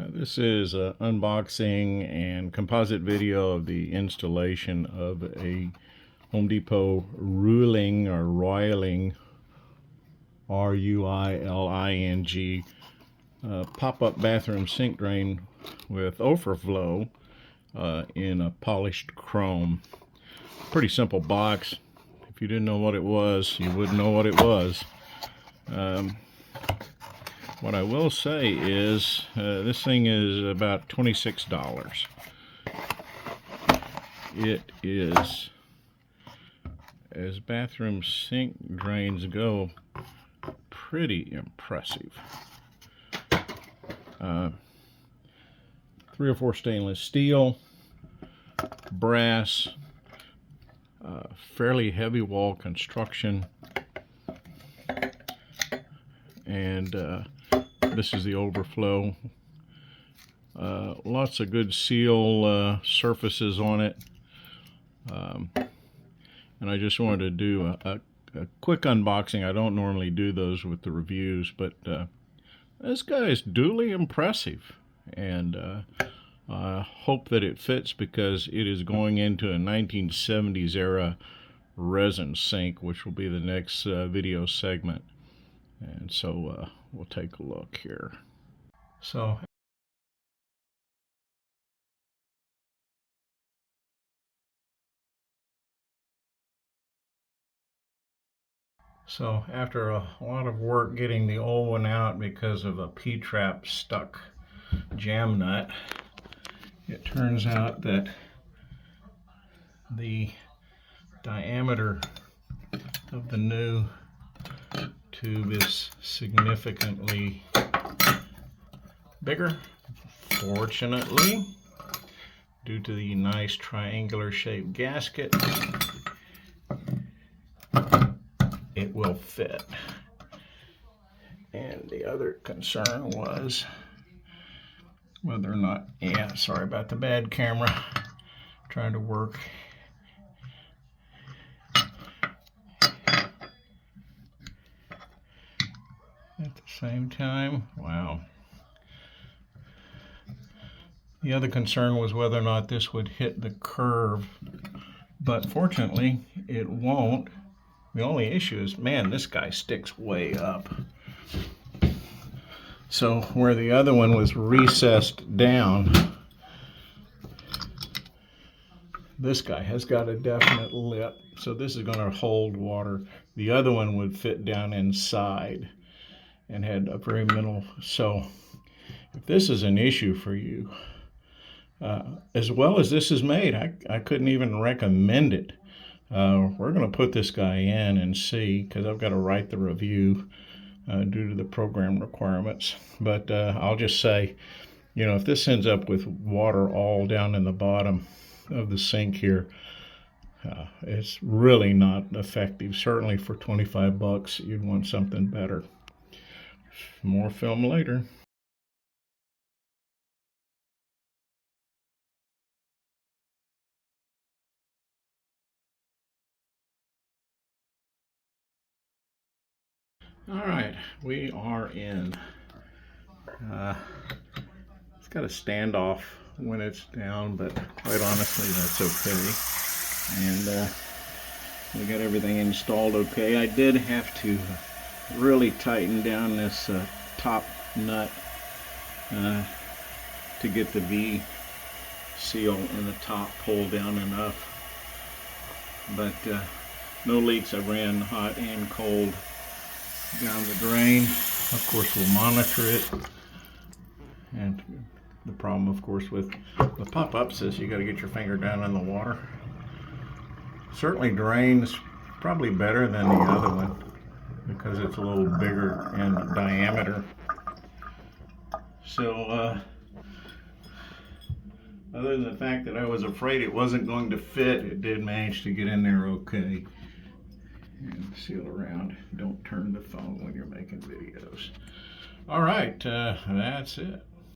This is an unboxing and composite video of the installation of a Home Depot Ruiling or Roiling, R-U-I-L-I-N-G, pop-up bathroom sink drain with overflow in a polished chrome. Pretty simple box. If you didn't know what it was, you wouldn't know what it was. What I will say is this thing is about $26. It is, as bathroom sink drains go, pretty impressive. 3 or 4 stainless steel, brass, fairly heavy wall construction, and this is the overflow. Lots of good seal surfaces on it. And I just wanted to do a quick unboxing. I don't normally do those with the reviews, but this guy is duly impressive. And I hope that it fits, because it is going into a 1970s era resin sink, which will be the next video segment. And so we'll take a look here. So after a lot of work getting the old one out because of a P-trap stuck jam nut, it turns out that the diameter of the new tube is significantly bigger, fortunately, due to the nice triangular shaped gasket. It will fit. And the other concern was whether or not, sorry about the bad camera, trying to work at the same time. Wow. The other concern was whether or not this would hit the curve, but fortunately it won't. The only issue is, man, this guy sticks way up. So where the other one was recessed down, this guy has got a definite lip. So this is going to hold water. The other one would fit down inside and had a very minimal. So if this is an issue for you, as well as this is made, I couldn't even recommend it. We're going to put this guy in and see, because I've got to write the review due to the program requirements. But I'll just say, if this ends up with water all down in the bottom of the sink here, it's really not effective. Certainly for 25 bucks, you'd want something better. More film later. All right, we are in. It's got a standoff when it's down, but quite honestly, that's okay. And we got everything installed okay. I did have to really tighten down this top nut to get the V seal in the top pulled down enough. But no leaks. I ran hot and cold down the drain. Of course, we'll monitor it. And the problem, of course, with the pop-ups is you got to get your finger down in the water. Certainly drains probably better than the other one because it's a little bigger in diameter. So other than the fact that I was afraid it wasn't going to fit, it did manage to get in there okay. And seal around. Don't turn the phone when you're making videos. All right, that's it.